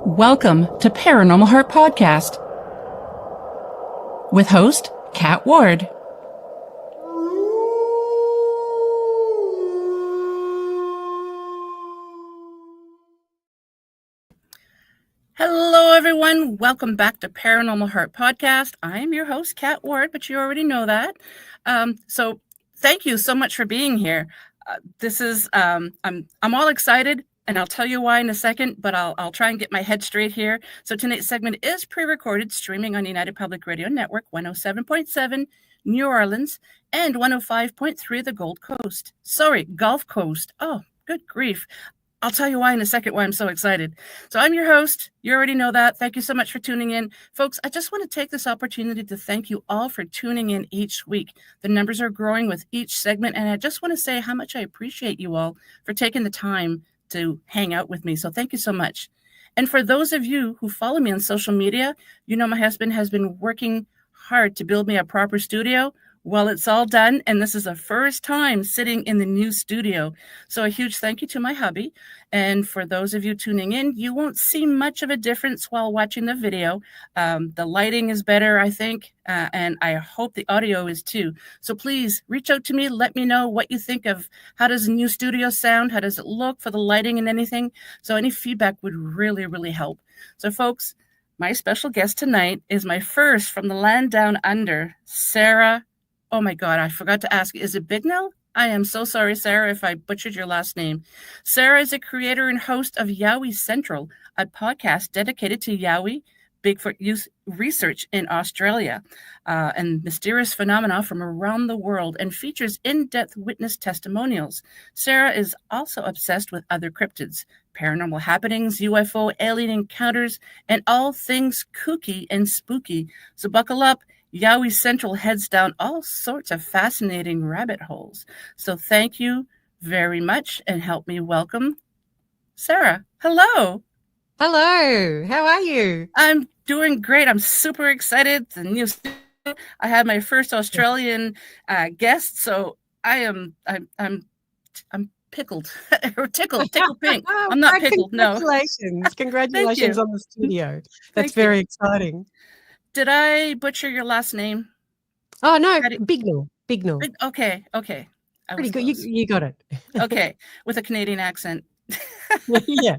Welcome to Paranormal Heart Podcast with host Kat Ward. Hello, everyone. Welcome back to Paranormal Heart Podcast. I am your host, Kat Ward, but you already know that. So thank you so much for being here. I'm all excited, and I'll tell you why in a second, but I'll try and get my head straight here. So tonight's segment is pre-recorded, streaming on United Public Radio Network, 107.7 New Orleans and 105.3 the Gulf Coast. Oh, good grief. I'll tell you why in a second, why I'm so excited. So I'm your host. You already know that. Thank you so much for tuning in. Folks, I just want to take this opportunity to thank you all for tuning in each week. The numbers are growing with each segment, and I just want to say how much I appreciate you all for taking the time to hang out with me. So thank you so much. And for those of you who follow me on social media, you know my husband has been working hard to build me a proper studio. Well, it's all done, and this is the first time sitting in the new studio. So a huge thank you to my hubby. And for those of you tuning in, you won't see much of a difference while watching the video. The lighting is better, I think, and I hope the audio is too. So please reach out to me. Let me know what you think of how does the new studio sound? How does it look for the lighting and anything? So any feedback would really, really help. So folks, my special guest tonight is my first from the land down under, Sarah. Oh my God, I forgot to ask, is it Bignell? I am so sorry, Sarah, if I butchered your last name. Sarah is a creator and host of Yowie Central, a podcast dedicated to Yowie Bigfoot research in Australia and mysterious phenomena from around the world, and features in-depth witness testimonials. Sarah is also obsessed with other cryptids, paranormal happenings, UFO, alien encounters, and all things kooky and spooky. So buckle up. Yowie Central heads down all sorts of fascinating rabbit holes. So thank you very much, and help me welcome Sarah. Hello. Hello. How are you? I'm doing great. I'm super excited. The new studio. I had my first Australian guest, so I'm pickled or tickled pink. I'm not pickled. Congratulations. Congratulations on the studio. That's very exciting. Did I butcher your last name? Oh, no, Bignell. Okay. Pretty good. You got it. Okay, with a Canadian accent. Yeah.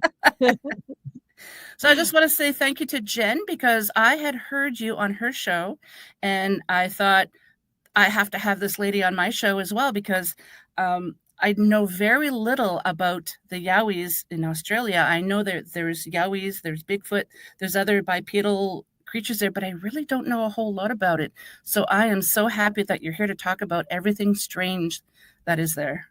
So I just want to say thank you to Jen, because I had heard you on her show, and I thought I have to have this lady on my show as well, because I know very little about the Yowies in Australia. I know there's Yowies, there's Bigfoot, there's other bipedal creatures there, but I really don't know a whole lot about it. So I am so happy that you're here to talk about everything strange that is there.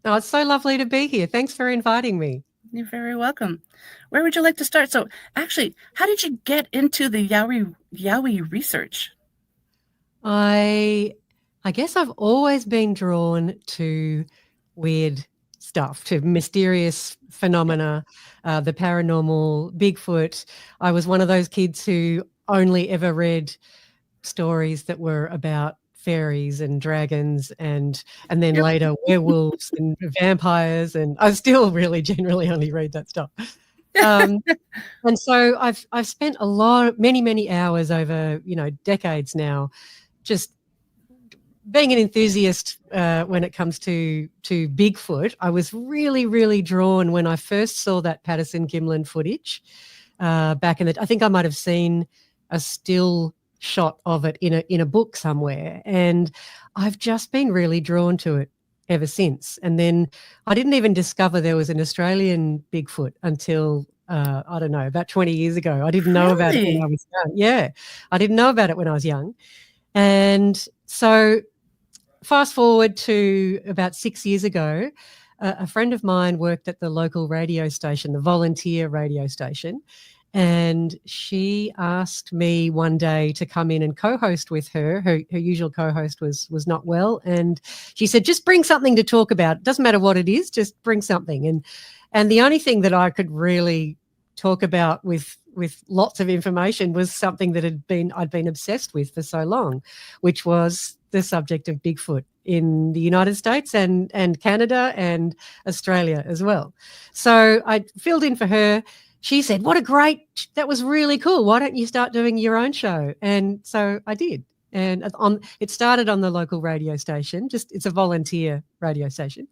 Oh, it's so lovely to be here. Thanks for inviting me. You're very welcome. Where would you like to start? So actually, how did you get into the Yowie research? I guess I've always been drawn to weird stuff, to mysterious phenomena, the paranormal, Bigfoot. I was one of those kids who only ever read stories that were about fairies and dragons and then later werewolves and vampires, and I still really generally only read that stuff. And so I've spent many hours over decades now just being an enthusiast when it comes to Bigfoot. I was really drawn when I first saw that Patterson-Gimlin footage back in the. I think I might have seen a still shot of it in a book somewhere, and I've just been really drawn to it ever since. And then I didn't even discover there was an Australian Bigfoot until I don't know, about 20 years ago. I didn't know about it when I was young. Yeah, I didn't know about it when I was young. And so fast forward to about 6 years ago, a friend of mine worked at the local radio station, the volunteer radio station, and she asked me one day to come in and co-host with her. Her usual co-host was not well, and she said, just bring something to talk about. It doesn't matter what it is, just bring something. And the only thing that I could really talk about with lots of information was something that I'd been obsessed with for so long, which was the subject of Bigfoot in the United States and Canada and Australia as well. So I filled in for her. she said, that was really cool. Why don't you start doing your own show? And so I did. And it started on the local radio station. It's a volunteer radio station.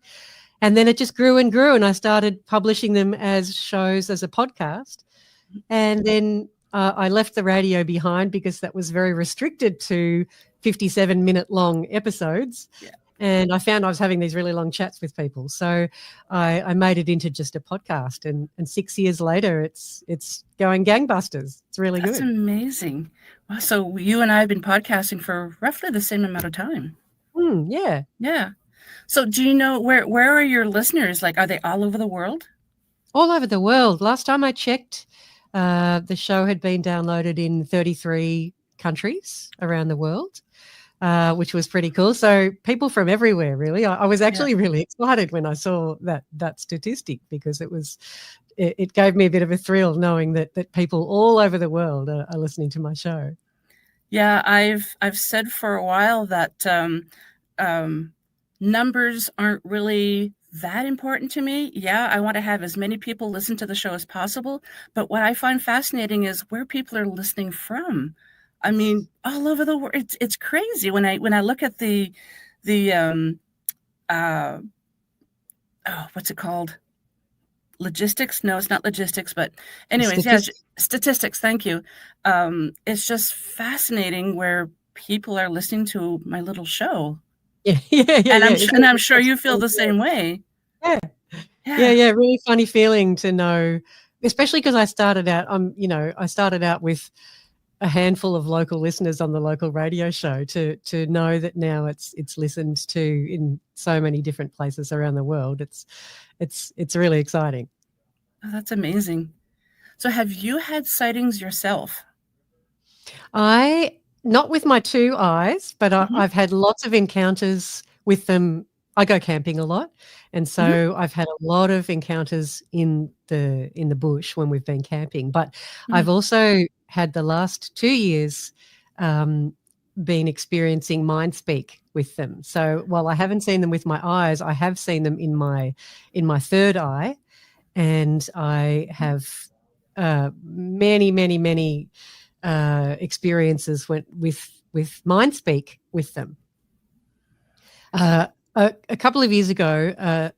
And then it just grew and grew. And I started publishing them as shows, as a podcast. And then I left the radio behind because that was very restricted to 57-minute long episodes. Yeah. And I found I was having these really long chats with people. So I made it into just a podcast. And 6 years later, it's going gangbusters. It's really good. That's amazing. Wow, so you and I have been podcasting for roughly the same amount of time. Yeah. Yeah. So do you know where are your listeners? Like, are they all over the world? All over the world. Last time I checked, the show had been downloaded in 33 countries around the world. Which was pretty cool. So people from everywhere, really. I was actually really excited when I saw that statistic, because it gave me a bit of a thrill knowing that people all over the world are listening to my show. Yeah, I've said for a while that numbers aren't really that important to me. Yeah, I want to have as many people listen to the show as possible. But what I find fascinating is where people are listening from. I mean, all over the world. It's crazy when I look at the what's it called? Logistics? No, it's not logistics, but anyways, statistics. Thank you. It's just fascinating where people are listening to my little show. Yeah. And I'm sure you feel the same way. Yeah. Really funny feeling to know, especially because I started out with a handful of local listeners on the local radio show, to know that now it's listened to in so many different places around the world. It's really exciting. Oh, that's amazing. So have you had sightings yourself? Not with my two eyes, but I've had lots of encounters with them. I go camping a lot, and so I've had a lot of encounters in the bush when we've been camping. But I've also had the last 2 years been experiencing mindspeak with them. So while I haven't seen them with my eyes, I have seen them in my third eye, and I have many experiences with mindspeak with them. A couple of years ago,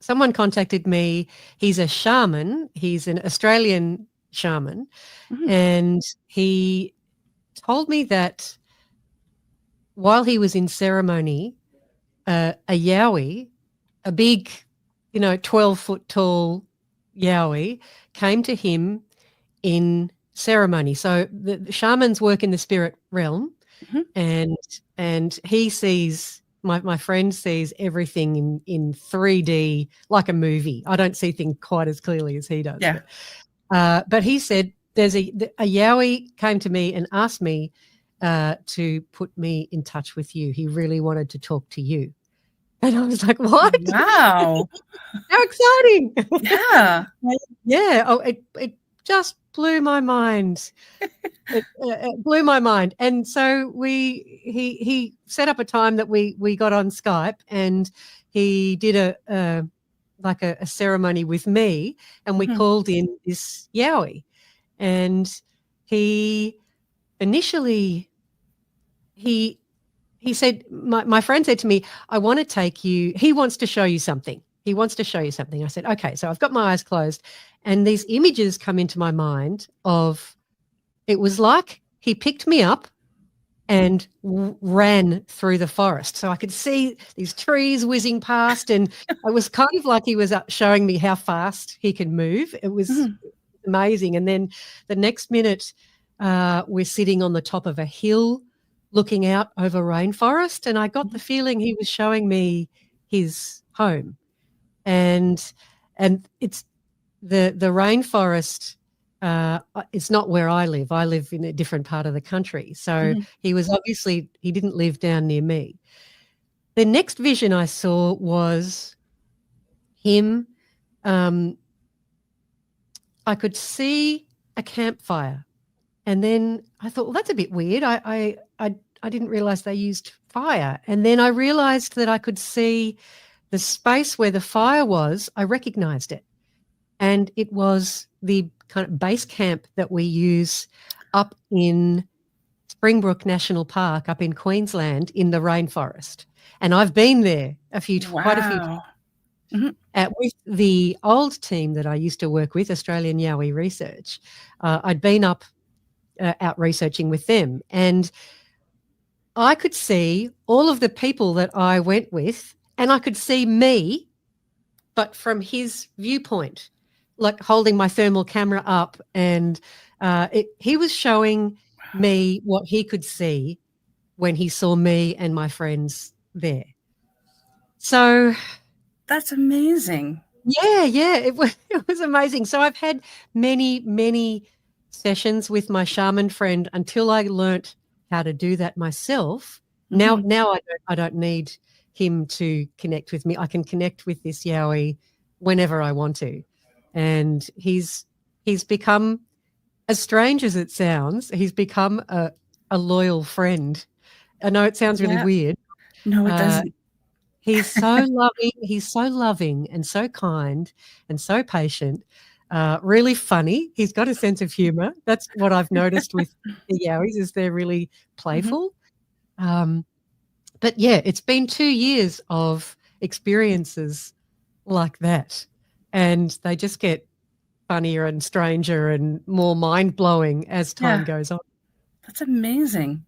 someone contacted me. He's a shaman. He's an Australian shaman. And he told me that while he was in ceremony, a Yowie, a big, 12-foot tall Yowie, came to him in ceremony. So the shamans work in the spirit realm, and he sees, my friend sees everything in 3D, like a movie. I don't see things quite as clearly as he does. Yeah. But he said there's a Yowie came to me and asked me to put me in touch with you. He really wanted to talk to you. And I was like, what? Wow. How exciting. Yeah. Yeah. Oh, it just blew my mind. It blew my mind. And so he set up a time that we got on Skype, and he did a ceremony with me, and we called in this Yowie. And he initially he said, my friend said to me, I want to take you, he wants to show you something. He wants to show you something. I said, okay. So I've got my eyes closed, and these images come into my mind of, it was like he picked me up and ran through the forest. So I could see these trees whizzing past, and it was kind of like he was showing me how fast he can move. It was amazing. And then the next minute, we're sitting on the top of a hill looking out over rainforest, and I got the feeling he was showing me his home. And it's the rainforest. It's not where I live. I live in a different part of the country. So he didn't live down near me. The next vision I saw was him. I could see a campfire, and then I thought, well, that's a bit weird. I didn't realize they used fire. And then I realized that I could see the space where the fire was. I recognized it. and it was the kind of base camp that we use up in Springbrook National Park up in Queensland in the rainforest. And I've been there quite a few times. Wow. Hmm. With the old team that I used to work with, Australian Yowie Research, I'd been up out researching with them, and I could see all of the people that I went with, and I could see me, but from his viewpoint, like holding my thermal camera up, and he was showing me what he could see when he saw me and my friends there. So That's amazing. yeah, it was amazing. So I've had many sessions with my shaman friend until I learnt how to do that myself. Now I don't need him to connect with me. I can connect with this Yowie whenever I want to. And he's become, as strange as it sounds, he's become a loyal friend. I know it sounds really Yeah. weird. No, it doesn't. He's so loving. He's so loving and so kind and so patient. Really funny. He's got a sense of humor. That's what I've noticed with the Yowies, is they're really playful. But yeah, it's been 2 years of experiences like that, and they just get funnier and stranger and more mind-blowing as time goes on. That's amazing.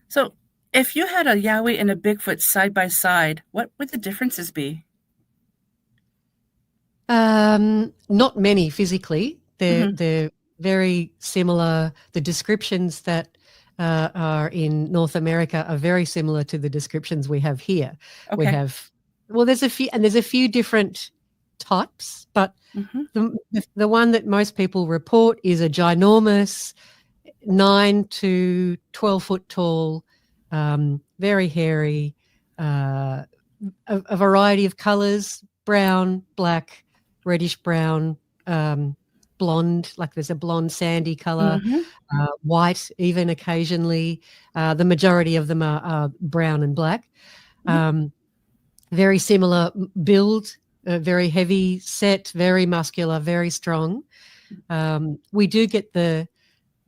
So if you had a Yowie and a Bigfoot side by side, what would the differences be? Not many physically. They're very similar. The descriptions that are in North America are very similar to the descriptions we have here. Okay. We have, well, there's a few different types, but the one that most people report is a ginormous 9 to 12 foot tall, very hairy, a variety of colors: brown, black, reddish brown, blonde, like there's a blonde sandy color, white even occasionally. The majority of them are brown and black. Very similar build, very heavy set, very muscular, very strong. We do get a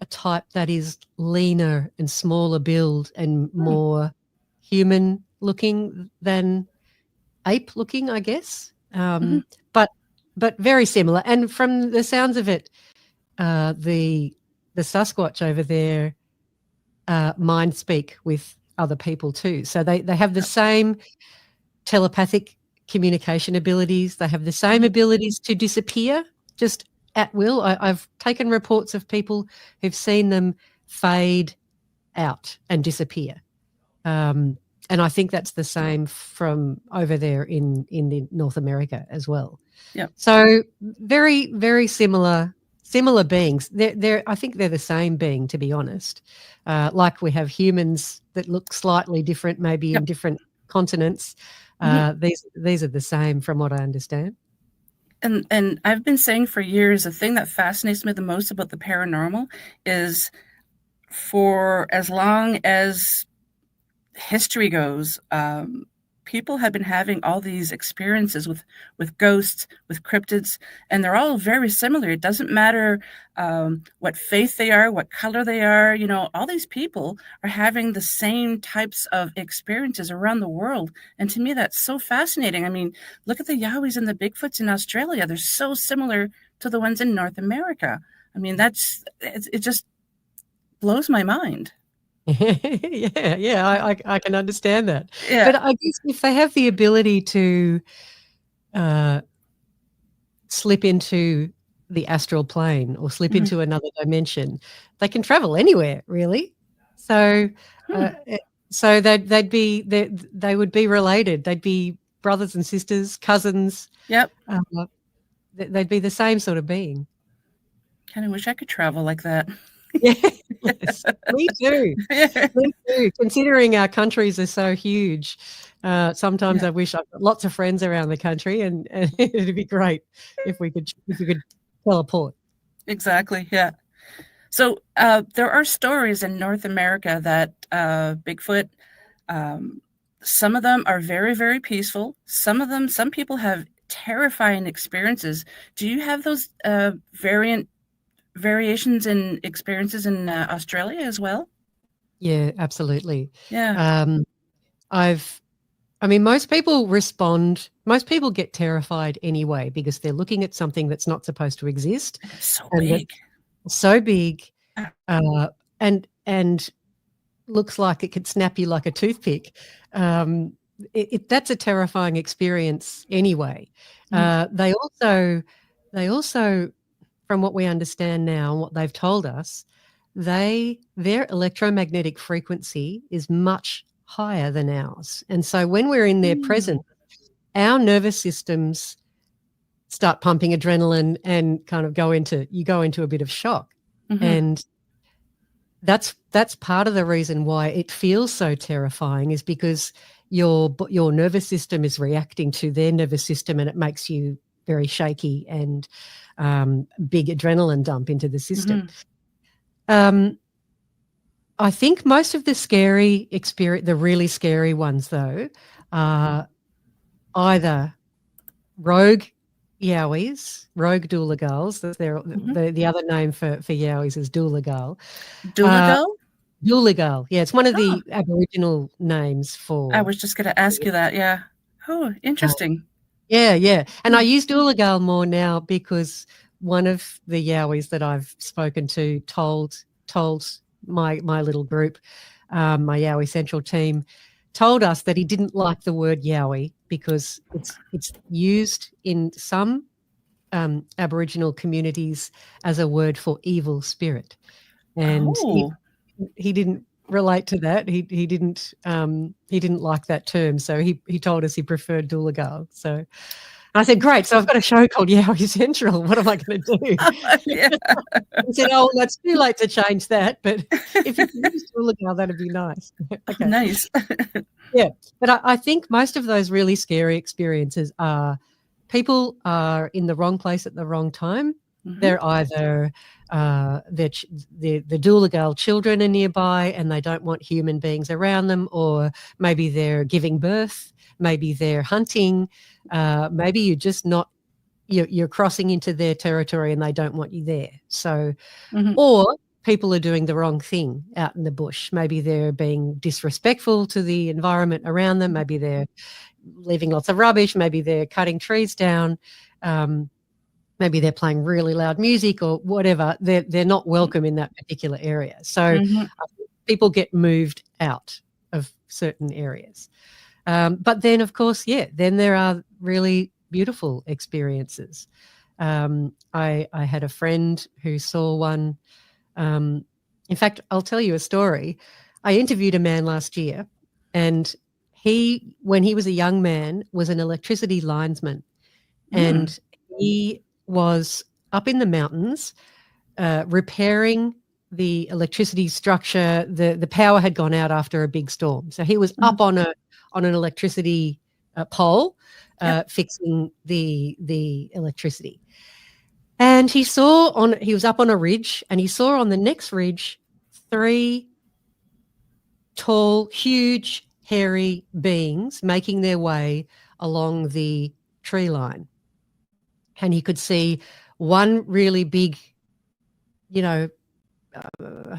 type that is leaner and smaller build and more human looking than ape looking, I guess. But very similar. And from the sounds of it, the Sasquatch over there mind speak with other people too. So they have the same telepathic communication abilities. They have the same abilities to disappear just at will. I've taken reports of people who've seen them fade out and disappear. And I think that's the same from over there in North America as well. Yeah. So very, very similar beings. I think they're the same being, to be honest. Like we have humans that look slightly different, maybe in different continents. These are the same, from what I understand. And I've been saying for years, the thing that fascinates me the most about the paranormal is, for as long as history goes, people have been having all these experiences with ghosts, with cryptids, and they're all very similar. It doesn't matter what faith they are, what color they are. You know, all these people are having the same types of experiences around the world. And to me, that's so fascinating. I mean, look at the Yowies and the Bigfoots in Australia. They're so similar to the ones in North America. I mean, it just blows my mind. Yeah, I can understand that. Yeah. But I guess if they have the ability to slip into the astral plane or slip into another dimension, they can travel anywhere, really. So so they would be related. They'd be brothers and sisters, cousins. Yep. They'd be the same sort of being. Kind of wish I could travel like that. Yes, me too. Me too. Considering our countries are so huge, sometimes I wish I've got lots of friends around the country, and it'd be great if we could teleport. Exactly. Yeah. So there are stories in North America that Bigfoot, some of them are very, very peaceful. Some people have terrifying experiences. Do you have those variations in experiences in Australia as well? Yeah, absolutely. Yeah. Most people get terrified anyway because they're looking at something that's not supposed to exist, And it's so and big. that's so big, Ah. and looks like it could snap you like a toothpick. That's a terrifying experience anyway. They also, from what we understand now, what they've told us, their electromagnetic frequency is much higher than ours. And so when we're in their presence, our nervous systems start pumping adrenaline and kind of go into a bit of shock. Mm-hmm. And that's part of the reason why it feels so terrifying, is because your nervous system is reacting to their nervous system, and it makes you very shaky and big adrenaline dump into the system. Mm-hmm. I think most of the scary experience, the really scary ones though, are either rogue Yowies, rogue Doolagals. That's the other name for Yowies is Doolagal. Doolagal? Doolagal. Yeah, it's one of the Aboriginal names for. I was just going to ask you that. Yeah. Oh, interesting. Yeah. And I use Doolagal more now because one of the Yowies that I've spoken to told my little group, my Yowie Central team, told us that he didn't like the word Yowie because it's used in some Aboriginal communities as a word for evil spirit, and he didn't relate to that. He didn't like that term, so he told us he preferred Doolagal. So I said, great. So I've got a show called Yowie Central. What am I going to do? Yeah. He said, oh, well, it's too late to change that, but if you can use Doolagal, that'd be nice. Okay. Nice. Yeah, but I think most of those really scary experiences are people are in the wrong place at the wrong time. Mm-hmm. They're either the Doolagal children are nearby and they don't want human beings around them, or maybe they're giving birth, maybe they're hunting, maybe you're just not, you're crossing into their territory and they don't want you there. So, or people are doing the wrong thing out in the bush. Maybe they're being disrespectful to the environment around them. Maybe they're leaving lots of rubbish. Maybe they're cutting trees down. Maybe they're playing really loud music or whatever. They're not welcome in that particular area. So people get moved out of certain areas. But then, of course, then there are really beautiful experiences. I had a friend who saw one. In fact, I'll tell you a story. I interviewed a man last year, and he, when he was a young man, was an electricity linesman, and he was up in the mountains repairing the electricity structure. The power had gone out after a big storm, so he was up on an electricity pole fixing the electricity. And he was up on a ridge, and he saw on the next ridge 3 tall, huge, hairy beings making their way along the tree line. And he could see one really big, I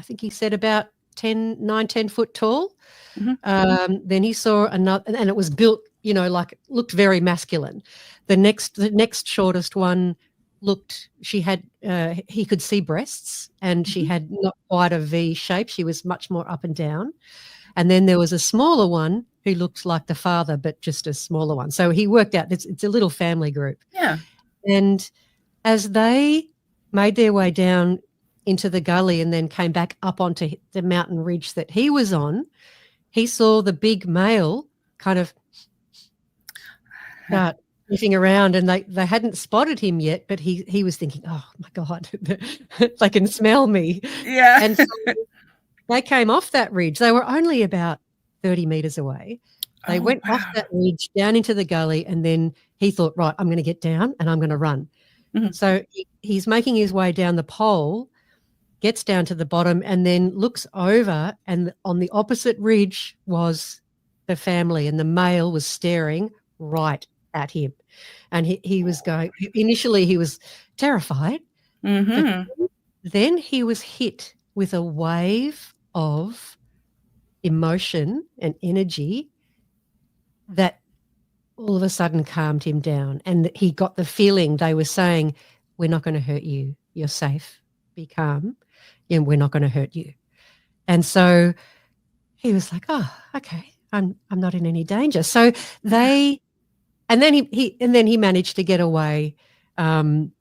think he said about 9-10 foot tall. Then he saw another, and it was built, like, looked very masculine. The next shortest one he could see breasts, and she had not quite a V shape. She was much more up and down. And then there was a smaller one who looked like the father, but just a smaller one. So he worked out it's a little family group. Yeah. And as they made their way down into the gully and then came back up onto the mountain ridge that he was on, he saw the big male kind of start sniffing around, and they hadn't spotted him yet, but he was thinking, oh my God, they can smell me. Yeah. And so they came off that ridge. They were only about 30 meters away. They went off that ridge down into the gully, and then he thought, right, I'm going to get down and I'm going to run. So he's making his way down the pole, gets down to the bottom, and then looks over, and on the opposite ridge was the family, and the male was staring right at him. And he was going, initially he was terrified, but Mm-hmm. then he was hit with a wave of emotion and energy that all of a sudden calmed him down. And he got the feeling they were saying, we're not going to hurt you. You're safe. Be calm. And we're not going to hurt you. And so he was like, oh, okay, I'm not in any danger. So and then he managed to get away. And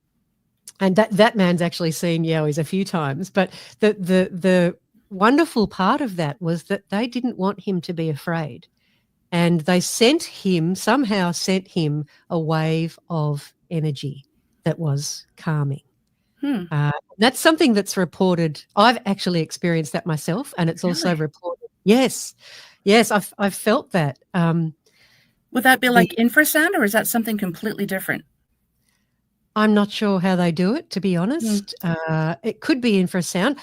that man's actually seen Yowies a few times. But the wonderful part of that was that they didn't want him to be afraid. And they somehow sent him a wave of energy that was calming. That's something that's reported. I've actually experienced that myself, and it's also Really? reported. Yes, I've felt that. Would that be like infrasound, or is that something completely different? I'm not sure how they do it, to be honest. It could be infrasound.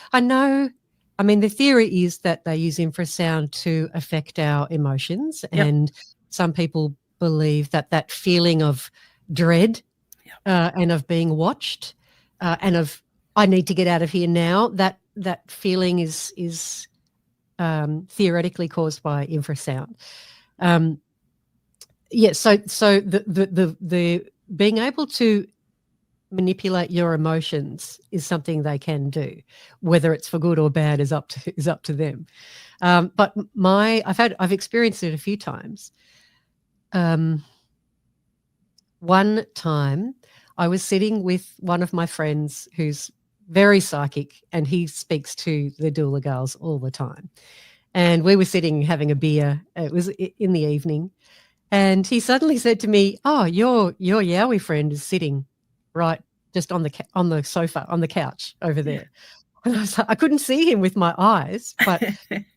I mean, the theory is that they use infrasound to affect our emotions, and some people believe that feeling of dread and of being watched and of I need to get out of here now, that feeling is theoretically caused by infrasound. So the being able to manipulate your emotions is something they can do. Whether it's for good or bad is up to them. But I've experienced it a few times. One time I was sitting with one of my friends who's very psychic, and he speaks to the doula girls all the time. And we were sitting having a beer. It was in the evening. And he suddenly said to me, oh, your Yowie friend is sitting right just on the sofa, on the couch over there. And I couldn't see him with my eyes, but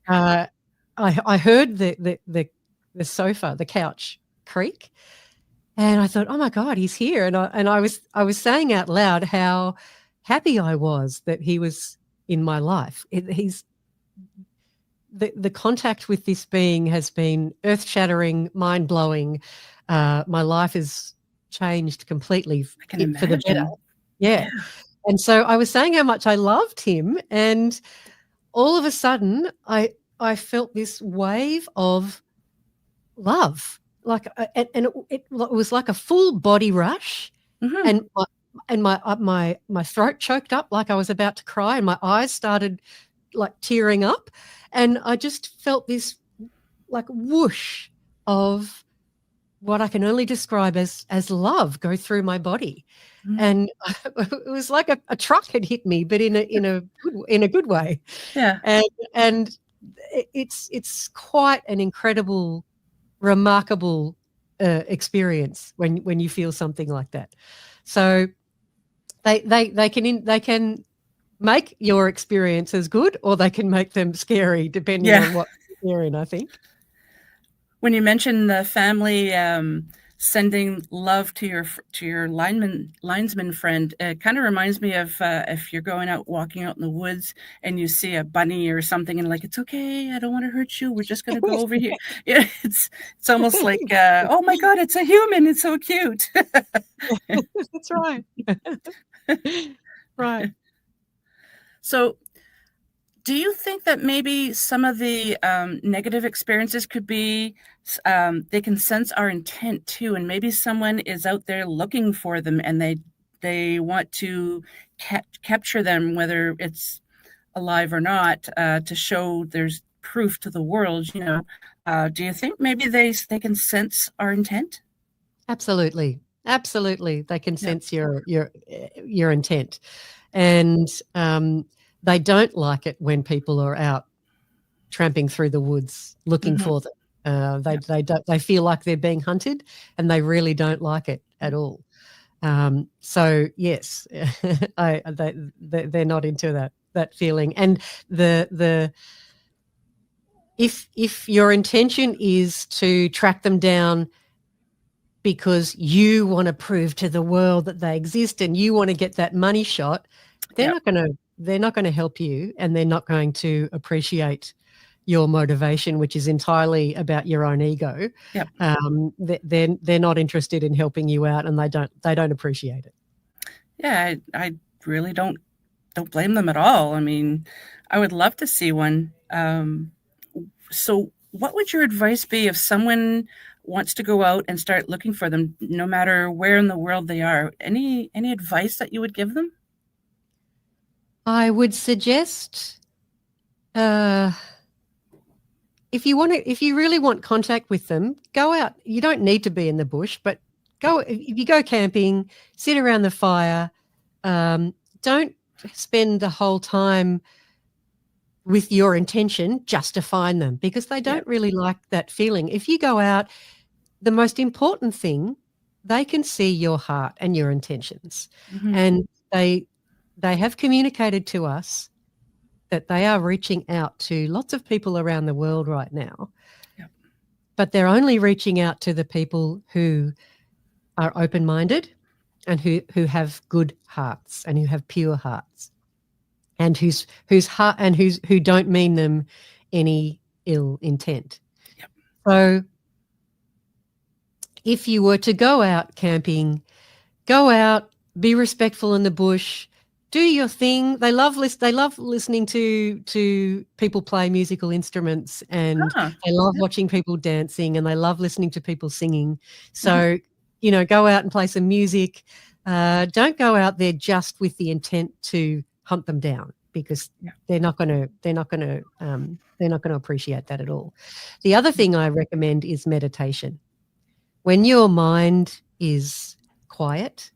I heard the sofa, the couch creak. And I thought, oh my God, he's here. And I was saying out loud how happy I was that he was in my life. He's the contact with this being has been earth-shattering, mind-blowing. My life has changed completely for the better. Yeah. And so I was saying how much I loved him, and all of a sudden I felt this wave of love, like, and it was like a full body rush, and my throat choked up like I was about to cry, and my eyes started like tearing up, and I just felt this like whoosh of what I can only describe as love go through my body. And it was like a truck had hit me, but in a good way. Yeah. And it's quite an incredible, remarkable experience when you feel something like that. So they can make your experiences good, or they can make them scary, depending on what you're in, I think. When you mentioned the family sending love to your linesman friend, it kind of reminds me of if you're walking out in the woods and you see a bunny or something, and like, it's okay, I don't want to hurt you, we're just going to go over here. Yeah, it's almost like, oh my God, it's a human, it's so cute. That's right. Right. So do you think that maybe some of the negative experiences could be, they can sense our intent too, and maybe someone is out there looking for them, and they want to capture them, whether it's alive or not, to show there's proof to the world, do you think maybe they can sense our intent? Absolutely. They can sense your intent, and they don't like it when people are out tramping through the woods looking for them. They feel like they're being hunted, and they really don't like it at all. So yes, they're not into that feeling. And if your intention is to track them down because you want to prove to the world that they exist and you want to get that money shot, they're not going to help you, and they're not going to appreciate your motivation, which is entirely about your own ego, Yep. they're not interested in helping you out, and they don't appreciate it. Yeah, I really don't blame them at all. I mean, I would love to see one. So what would your advice be if someone wants to go out and start looking for them, no matter where in the world they are? Any advice that you would give them? I would suggest, if you really want contact with them, go out. You don't need to be in the bush, but if you go camping, sit around the fire. Don't spend the whole time with your intention just to find them, because they don't really like that feeling. If you go out, the most important thing, they can see your heart and your intentions. Mm-hmm. And they have communicated to us that they are reaching out to lots of people around the world right now. Yep. But they're only reaching out to the people who are open-minded and who have good hearts and who have pure hearts, and who don't mean them any ill intent. Yep. So if you were to go out camping, go out, be respectful in the bush, do your thing. They love listening to people play musical instruments, and they love watching people dancing, and they love listening to people singing. So, go out and play some music. Don't go out there just with the intent to hunt them down, because they're not going to appreciate that at all. The other thing I recommend is meditation. When your mind is quiet,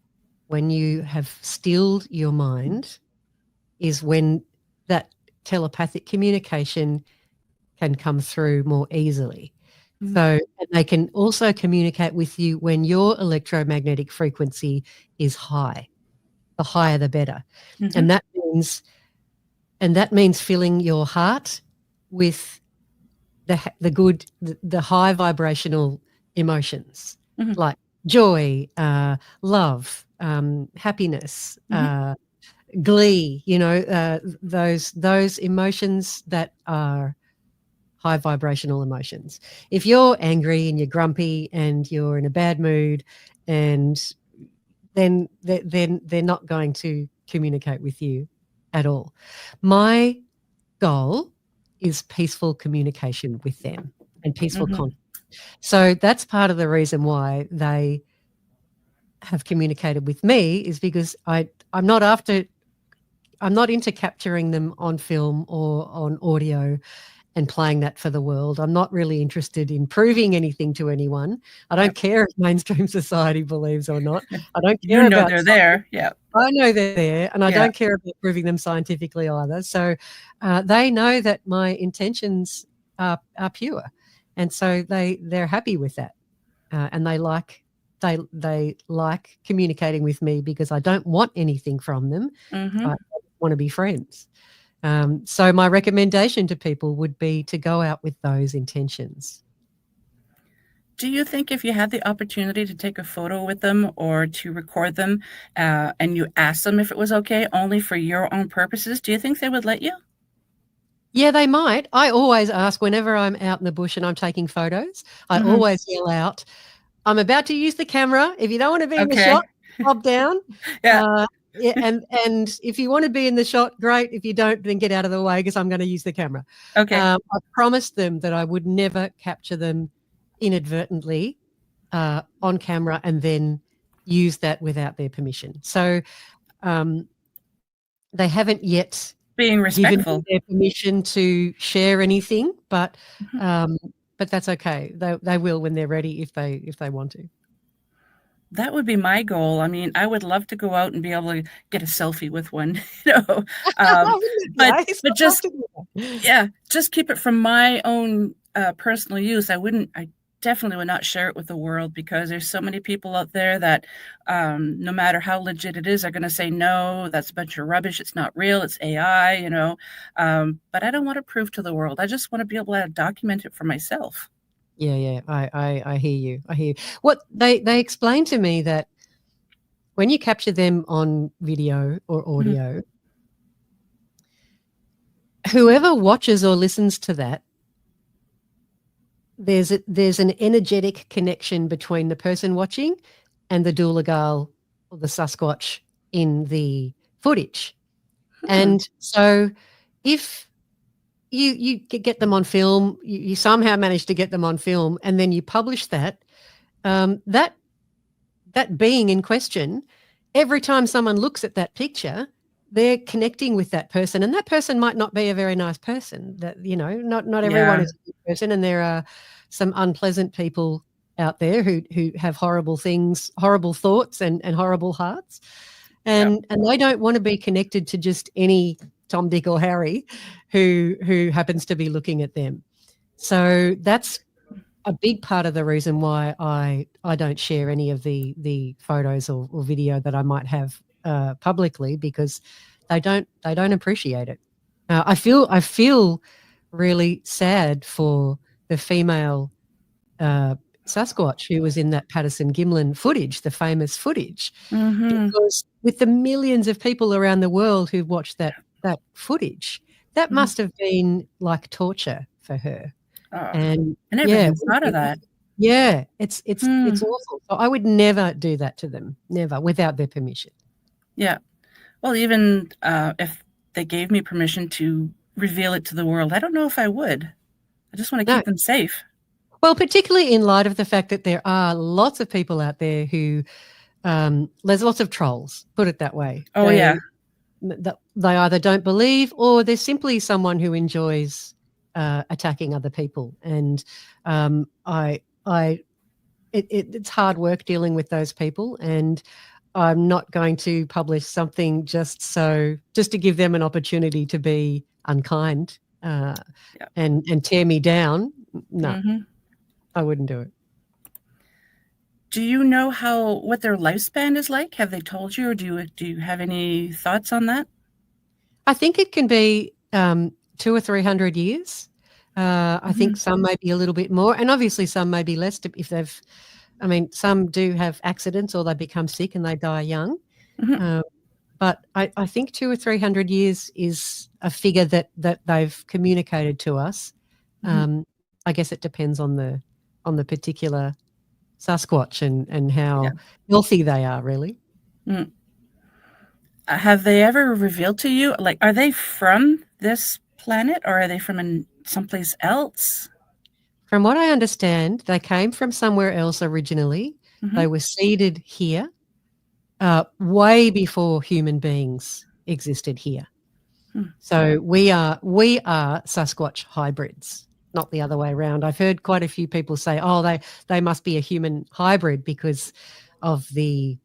when you have stilled your mind, is when that telepathic communication can come through more easily. Mm-hmm. So, and they can also communicate with you when your electromagnetic frequency is high. The higher, the better. Mm-hmm. And that means filling your heart with the high vibrational emotions, like joy, love, happiness, glee, those emotions that are high vibrational emotions. If you're angry and you're grumpy and you're in a bad mood, and then they're not going to communicate with you at all. My goal is peaceful communication with them and peaceful contact. So that's part of the reason why they have communicated with me, is because I'm not into capturing them on film or on audio and playing that for the world. I'm not really interested in proving anything to anyone. I don't care if mainstream society believes or not. I don't care about they're there. Yeah. I know they're there, and I don't care about proving them scientifically either. So they know that my intentions are pure, and so they're happy with that, and they like communicating with me, because I don't want anything from them. I want to be friends. So my recommendation to people would be to go out with those intentions. Do you think if you had the opportunity to take a photo with them or to record them, and you asked them if it was okay, only for your own purposes, do you think they would let you? Yeah, they might. I always ask whenever I'm out in the bush and I'm taking photos. I always yell out, "I'm about to use the camera. If you don't want to be in the shot, bob down." And if you want to be in the shot, great. If you don't, then get out of the way, because I'm going to use the camera. Okay. I promised them that I would never capture them inadvertently on camera and then use that without their permission. So they haven't yet being respectful given their permission to share anything, but that's okay. They will when they're ready, if they want to. That would be my goal. I mean, I would love to go out and be able to get a selfie with one, but just keep it from my own personal use. I definitely would not share it with the world, because there's so many people out there that no matter how legit it is, are going to say, no, that's a bunch of rubbish. It's not real. It's AI, but I don't want to prove to the world. I just want to be able to document it for myself. Yeah. I hear you. What they explained to me, that when you capture them on video or audio, whoever watches or listens to that there's an energetic connection between the person watching and the Doolagal or the Sasquatch in the footage. And so if you get them on film, you somehow manage to get them on film, and then you publish that, that being in question, every time someone looks at that picture, they're connecting with that person, and that person might not be a very nice person. That, not everyone is a good person, and there are some unpleasant people out there who have horrible things, horrible thoughts, and horrible hearts, and they don't want to be connected to just any Tom, Dick, or Harry who happens to be looking at them. So that's a big part of the reason why I don't share any of the photos or video that I might have publicly, because they don't appreciate it. I feel really sad for the female Sasquatch who was in that Patterson Gimlin footage, the famous footage, because with the millions of people around the world who've watched that footage, that must have been like torture for her. I never even thought of that. Yeah, it's awful. So I would never do that to them, never, without their permission. Yeah. Well, even if they gave me permission to reveal it to the world, I don't know if I would. I just want to keep them safe. Well, particularly in light of the fact that there are lots of people out there who, there's lots of trolls, put it that way. Oh, they either don't believe, or there's simply someone who enjoys attacking other people. And it's hard work dealing with those people, and I'm not going to publish something just to give them an opportunity to be unkind and tear me down. No, I wouldn't do it. Do you know what their lifespan is like? Have they told you, or do you have any thoughts on that? I think it can be 200 or 300 years. I think some may be a little bit more, and obviously some may be less if they've. I mean, some do have accidents or they become sick and they die young. But I think 200 or 300 years is a figure that they've communicated to us. I guess it depends on the particular Sasquatch and how healthy they are, really. Have they ever revealed to you, like, are they from this planet or are they from someplace else? From what I understand, they came from somewhere else originally. They were seeded here way before human beings existed here. So we are Sasquatch hybrids, not the other way around. I've heard quite a few people say, oh, they must be a human hybrid because of the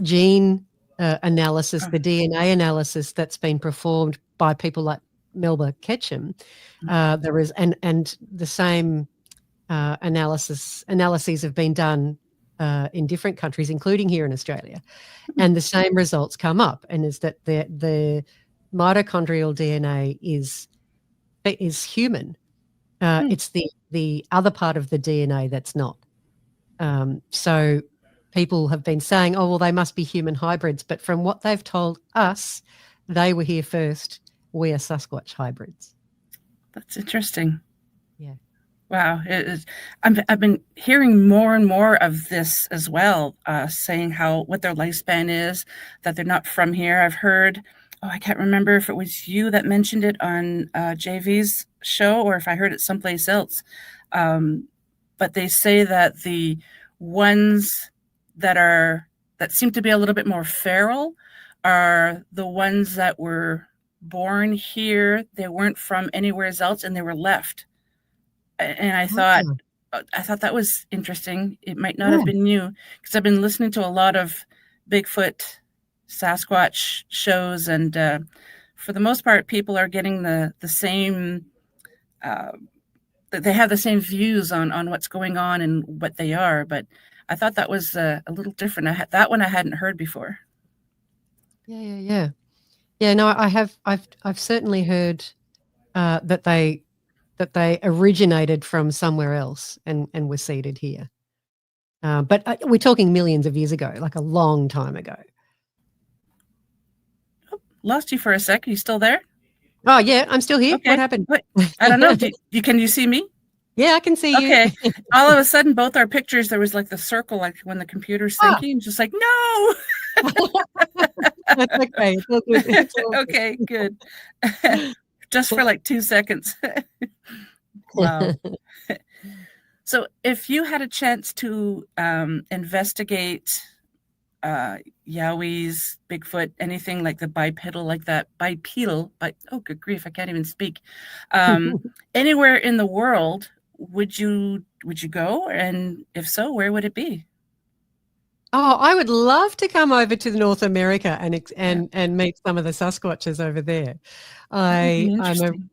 gene analysis, the DNA analysis that's been performed by people like Melba Ketchum. There is and the same analyses have been done in different countries, including here in Australia, and the same results come up, and is that the mitochondrial DNA is human. It's the other part of the DNA that's not. So people have been saying, oh, well, they must be human hybrids, but from what they've told us, they were here first. We are Sasquatch hybrids. That's interesting. Yeah. Wow. I've been hearing more and more of this as well, saying what their lifespan is, that they're not from here. I've heard, I can't remember if it was you that mentioned it on JV's show or if I heard it someplace else. But they say that the ones that seem to be a little bit more feral are the ones that were born here. They weren't from anywhere else, and they were left. And I thought that was interesting. It might not have been new, because I've been listening to a lot of Bigfoot, Sasquatch shows, and for the most part, people are getting the same. They have the same views on what's going on and what they are. But I thought that was a little different. That one I hadn't heard before. Yeah. No, I've certainly heard that they originated from somewhere else and were seeded here. But we're talking millions of years ago, like a long time ago. Oh, lost you for a sec. Are you still there? Oh, yeah, I'm still here. What Okay. happened? What? I don't know. Can you see me? Yeah, I can see you. Okay. All of a sudden, both our pictures, there was like the circle, like when the computer's Ah, thinking, just like, no. that's okay. It's all good. It's all Okay, good. Just for good. like 2 seconds. Wow. So if you had a chance to investigate Yowies, Bigfoot, anything like the bipedal, like that bipedal, oh, good grief, I can't even speak. Anywhere in the world, would you go? And if so, where would it be? Oh, I would love to come over to North America Yeah, and meet some of the Sasquatches over there. that would be I'm interesting.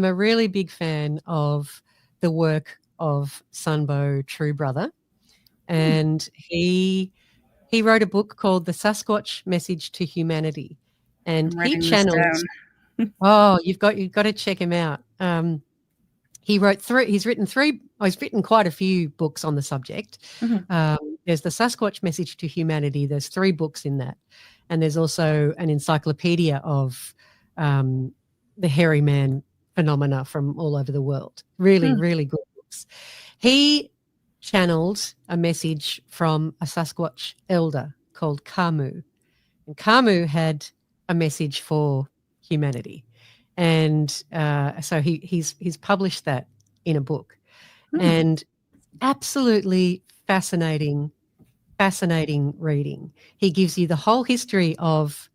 a really big fan of the work of Sunbow True Brother, Hmm, and he wrote a book called The Sasquatch Message to Humanity, and I'm he writing this channeled. down. Oh, you've got to check him out. He wrote three. He's written three. Oh, he's written quite a few books on the subject. Mhm. There's the Sasquatch Message to Humanity. There's 3 books in that, and there's also an encyclopedia of the hairy man phenomena from all over the world. Really, Hmm. really good books. He channeled a message from a Sasquatch elder called Kamu, and Kamu had a message for humanity. And so he's published that in a book, Hmm. and absolutely fascinating reading. He gives you the whole history of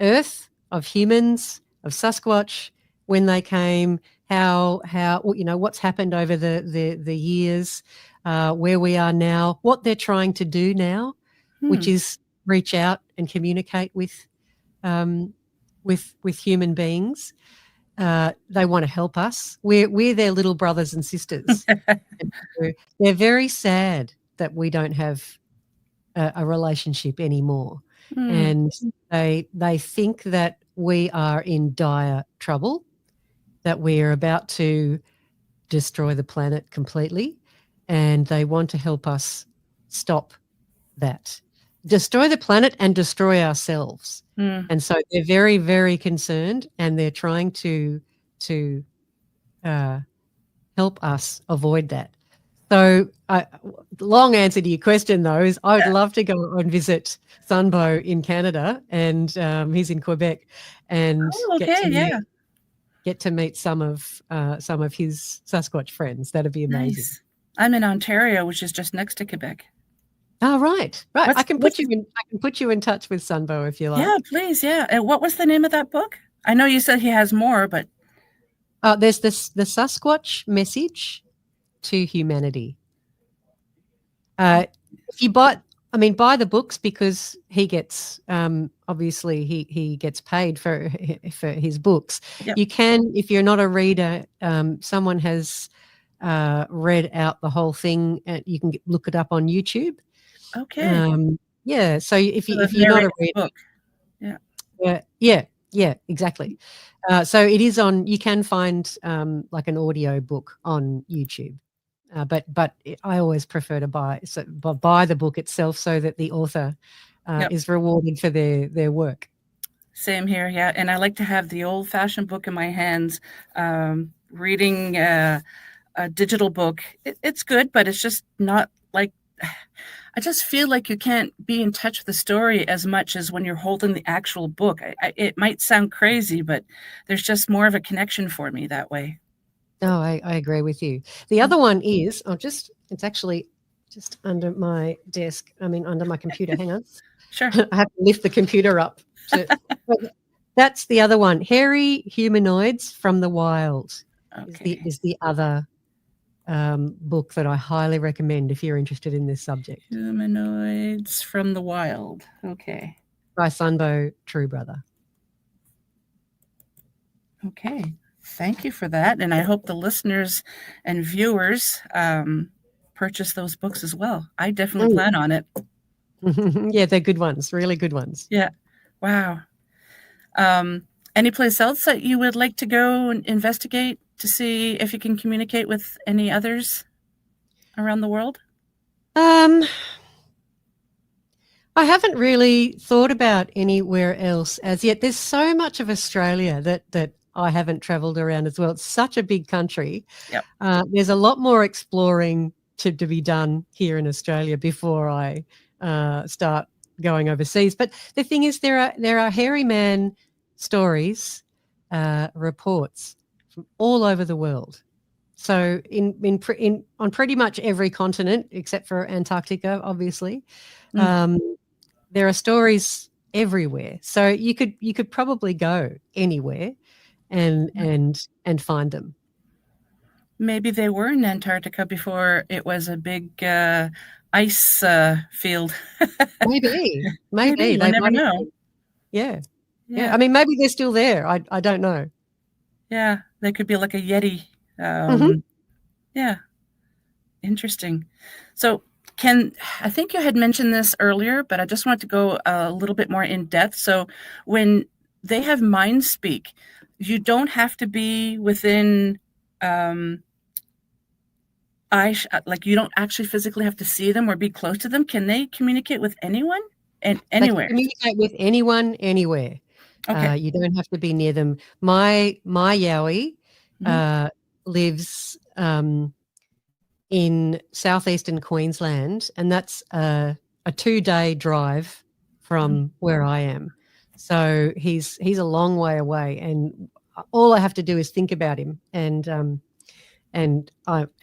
Earth, of humans, of Sasquatch, when they came, how what's happened over the years, where we are now, what they're trying to do now, which Hmm. is reach out and communicate um, with human beings. They want to help us. We're their little brothers and sisters. And so they're very sad that we don't have a relationship anymore, Hmm. and they think that we are in dire trouble, that we are about to destroy the planet completely, and they want to help us stop that, destroy the planet and destroy ourselves. Hmm. And so they're very, very concerned, and they're trying to uh, help us avoid that. So, long answer to your question, though, is I would Yeah. love to go and visit Sunbow in Canada, and he's in Quebec, and Oh, okay. Yeah. get to meet some of his Sasquatch friends. That'd be amazing. Nice. I'm in Ontario, which is just next to Quebec. Oh, right, right. What's what's I can put you in touch with Sunbow if you Yeah, like. please. Yeah. And what was the name of that book? I know you said he has more, but There's the Sasquatch Message to Humanity. If you buy the books, because he gets obviously he gets paid for his books. yep. You can, if you're not a reader, someone has read out the whole thing, and you can look it up on YouTube. Okay. Yeah, so So the if you're not a narrated reader, book. Yeah. yeah, exactly. So it is on. You can find like an audio book on YouTube. But I always prefer to buy the book itself, so that the author Yep. is rewarded for their work. Same here. Yeah. And I like to have the old fashioned book in my hands. Reading a digital book, it's good, but it's just not like, I just feel like you can't be in touch with the story as much as when you're holding the actual book. It might sound crazy, but there's just more of a connection for me that way. No, I agree with you. The other one is, it's actually just under my desk. I mean, under my computer. Hang on. Sure. I have to lift the computer up. That's the other one. Hairy humanoids from the wild Okay. is the other book that I highly recommend if you're interested in this subject, Humanoids from the wild. Okay. by Sunbow True Brother. Okay. Thank you for that. And I hope the listeners and viewers purchase those books as well. I definitely plan on it. Yeah, they're good ones, really good ones. Yeah. Wow. Any place else that you would like to go and investigate to see if you can communicate with any others around the world? I haven't really thought about anywhere else as yet. There's so much of Australia that I haven't traveled around as well. It's such a big country. Yep. There's a lot more exploring to be done here in Australia before I start going overseas. But the thing is, there are hairy man stories, reports from all over the world. So on pretty much every continent except for Antarctica, obviously, there are stories everywhere. So you could probably go anywhere and find them. Maybe they were in Antarctica before it was a big ice field. Maybe Maybe. they You never might have know. been. Yeah. I mean, maybe they're still there. I don't know. Yeah, they could be like a Yeti. Yeah, interesting. So I think you had mentioned this earlier, but I just wanted to go a little bit more in depth. So when they have mindspeak, you don't have to be within like you don't actually physically have to see them or be close to them. Can they communicate with anyone and anywhere? They can communicate with anyone, anywhere. Okay. You don't have to be near them. My Yowie lives in southeastern Queensland, and that's a 2-day drive from where I am. So he's a long way away, and all I have to do is think about him, and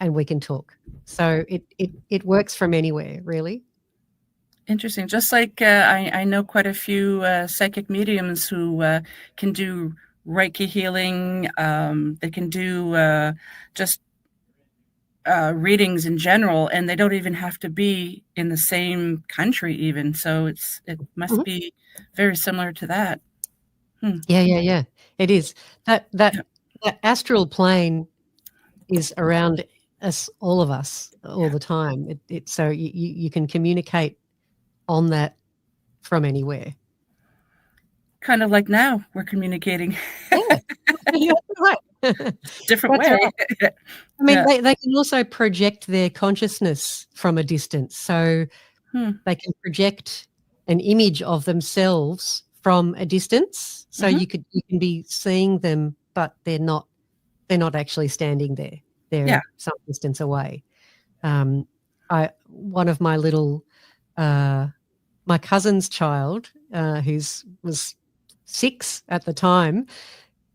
we can talk. So it works from anywhere, really. Interesting. Just like I know quite a few psychic mediums who can do Reiki healing. They can do just readings in general, and they don't even have to be in the same country even. So it must be very similar to that. Yeah. It is. That astral plane is around us, all of us, all the time. So you can communicate on that from anywhere. Kind of like now we're communicating. Yeah. Right. Different way. Right. I mean, they can also project their consciousness from a distance. So they can project an image of themselves from a distance. So you can be seeing them, but they're not actually standing there. They're some distance away. One of my little my cousin's child, who was 6 at the time,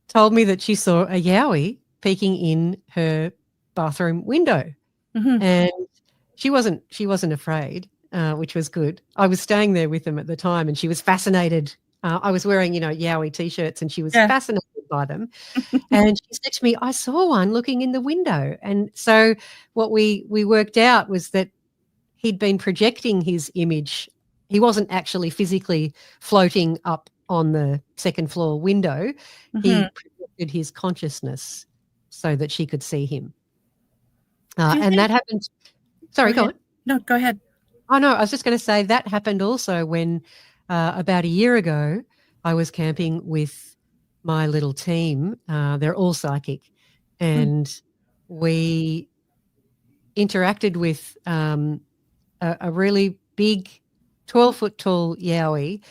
told me that she saw a Yowie peeking in her bathroom window, and she wasn't afraid, which was good. I was staying there with them at the time, and she was fascinated. I was wearing, Yowie t-shirts, and she was fascinated by them. And she said to me, "I saw one looking in the window." And so what we worked out was that he'd been projecting his image. He wasn't actually physically floating up on the second floor window. He projected his consciousness so that she could see him. And that happened. Sorry, go on. No, go ahead. Oh, no, I was just going to say that happened also when about a year ago I was camping with my little team. They're all psychic. And we interacted with a really big 12-foot tall Yowie,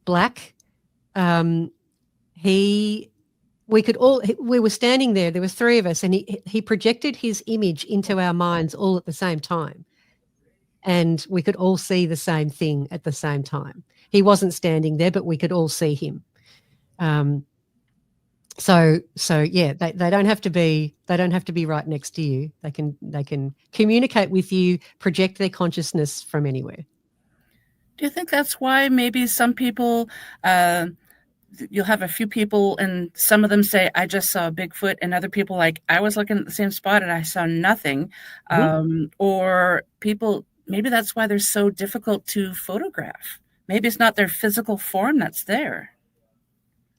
black. We were standing there. There was 3 of us, and he projected his image into our minds all at the same time, and we could all see the same thing at the same time. He wasn't standing there, but we could all see him. So yeah, they don't have to be right next to you. They can communicate with you, project their consciousness from anywhere. Do you think that's why maybe some people, you'll have a few people and some of them say, "I just saw Bigfoot," and other people like, "I was looking at the same spot and I saw nothing." Or people, maybe that's why they're so difficult to photograph. Maybe it's not their physical form that's there.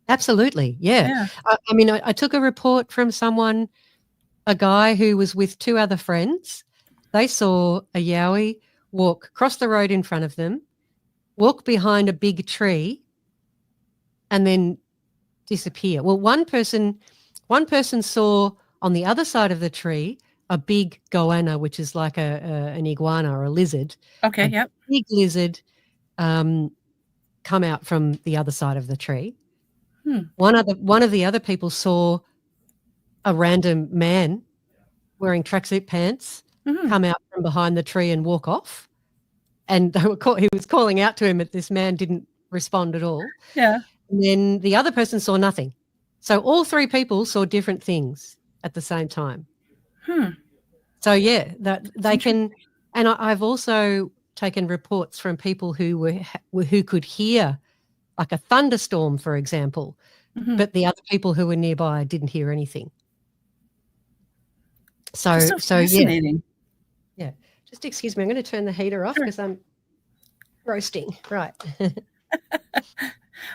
Absolutely, yeah. I mean, I took a report from someone, a guy who was with 2 other friends. They saw a Yowie cross the road in front of them, walk behind a big tree, and then disappear. Well, one person saw on the other side of the tree a big goanna, which is like an iguana or a lizard. Okay, yep. Big lizard come out from the other side of the tree. One of the other people saw a random man wearing tracksuit pants come out from behind the tree and walk off. And he was calling out to him, but this man didn't respond at all. Yeah. And then the other person saw nothing. So all three people saw different things at the same time. So yeah, that they can. And I've also taken reports from people who could hear like a thunderstorm, for example, but the other people who were nearby didn't hear anything. So fascinating. Yeah. Just excuse me, I'm going to turn the heater off because I'm roasting. Right.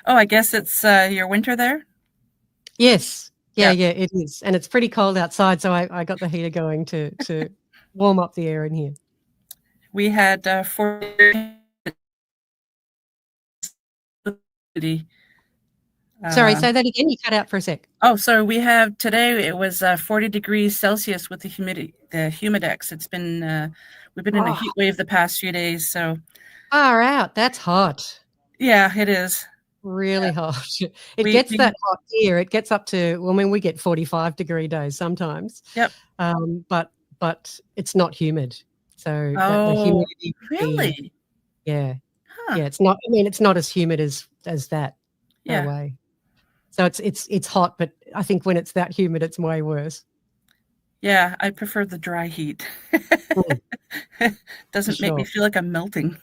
Oh, I guess it's your winter there? Yes. Yeah, it is. And it's pretty cold outside, so I got the heater going to warm up the air in here. We had 40. Sorry, say that again. You cut out for a sec. Oh, so we have today. It was 40 degrees Celsius with the humidex. It's been we've been in a heat wave the past few days. So far out. That's hot. Yeah, it is really hot. It gets that hot here. It gets up to. Well, I mean, we get 45-degree days sometimes. Yep. But it's not humid. So the humidity. Really? Yeah. Huh. Yeah. It's not. I mean, it's not as humid as that. No way. So it's hot, but I think when it's that humid, it's way worse. Yeah, I prefer the dry heat. Doesn't make me feel like I'm melting.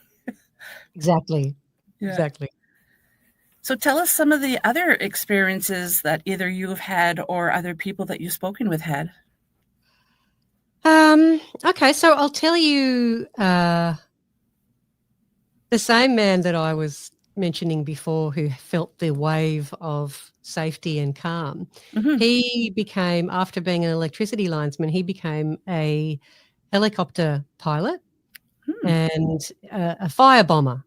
Exactly. Yeah. Exactly. So tell us some of the other experiences that either you've had or other people that you've spoken with had. Okay, so I'll tell you the same man that I was mentioning before who felt the wave of safety and calm. He became, after being an electricity linesman, he became a helicopter pilot and a fire bomber.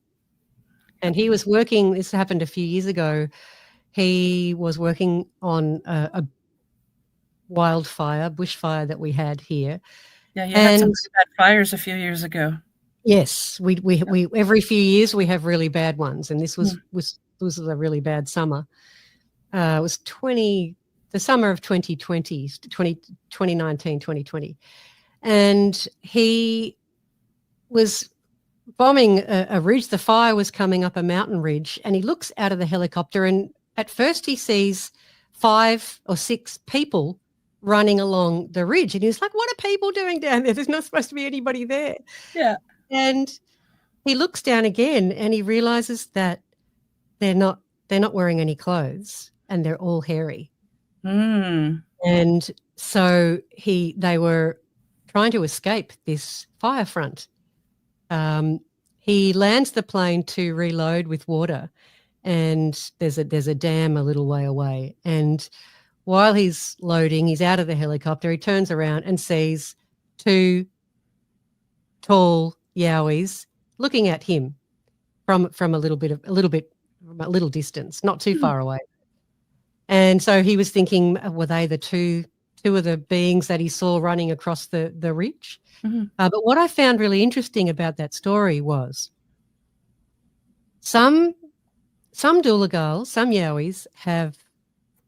And he was working, this happened a few years ago, he was working on a wildfire, bushfire that we had here. Yeah, you had some really bad fires a few years ago. Yes, we every few years we have really bad ones, and this was a really bad summer. It was the summer of 2020, 2019, 2020. And he was bombing a ridge. The fire was coming up a mountain ridge, and he looks out of the helicopter, and at first he sees 5 or 6 people running along the ridge. And he was like, what are people doing down there? There's not supposed to be anybody there. Yeah. And he looks down again and he realizes that they're not wearing any clothes and they're all hairy. And so they were trying to escape this fire front. He lands the plane to reload with water, and there's a dam a little way away. And while he's loading, he's out of the helicopter, he turns around and sees 2 tall Yowies looking at him from a little distance, not too far away. And so he was thinking, were they the two of the beings that he saw running across the ridge? But what I found really interesting about that story was some Doolagals, some Yowies have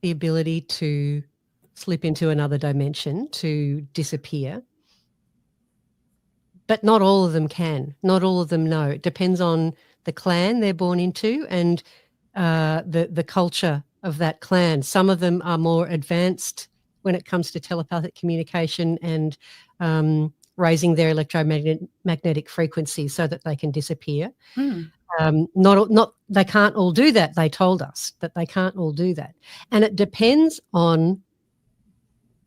the ability to slip into another dimension, to disappear. But not all of them can. Not all of them know. It depends on the clan they're born into and the culture of that clan. Some of them are more advanced when it comes to telepathic communication and raising their electromagnetic frequency so that they can disappear. They can't all do that. They told us that they can't all do that. And it depends on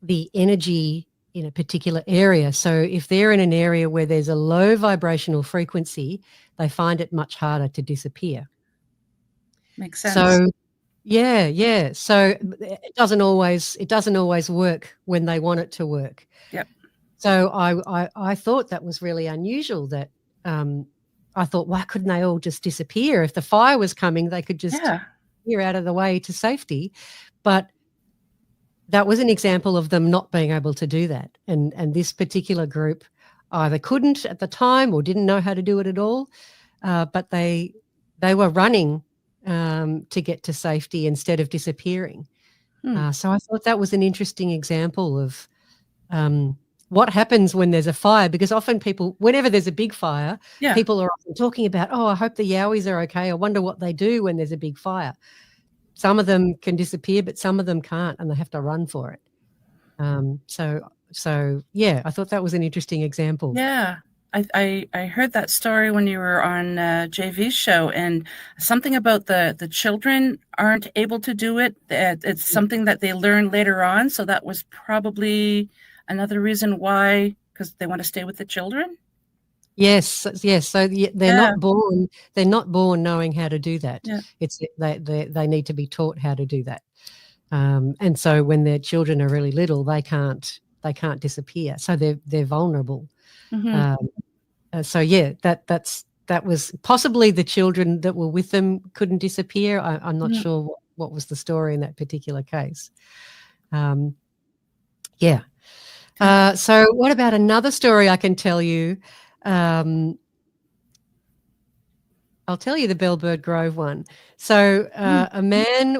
the energy in a particular area. So if they're in an area where there's a low vibrational frequency, they find it much harder to disappear. Makes sense. So yeah. So it doesn't always work when they want it to work. Yep. So I thought that was really unusual. That I thought, why couldn't they all just disappear? If the fire was coming, they could just disappear out of the way to safety. But that was an example of them not being able to do that. And this particular group either couldn't at the time or didn't know how to do it at all. But they were running to get to safety instead of disappearing. Hmm. So I thought that was an interesting example of what happens when there's a fire, because often people, whenever there's a big fire, Yeah. people are often talking about, oh, I hope the Yowies are okay. I wonder what they do when there's a big fire. Some of them can disappear, but some of them can't, and they have to run for it. So yeah, I thought that was an interesting example. Yeah. I heard that story when you were on JV's show, and something about the children aren't able to do it. It's something that they learn later on. So that was probably another reason why, because they want to stay with the children. Yes. So they're not born. They're not born knowing how to do that. Yeah. It's they need to be taught how to do that. And so when their children are really little, they can't disappear. So they're vulnerable. Mm-hmm. So yeah, that was possibly the children that were with them couldn't disappear. I'm not sure what was the story in that particular case. Yeah. So what about another story I can tell you? I'll tell you the Bellbird Grove one. So a man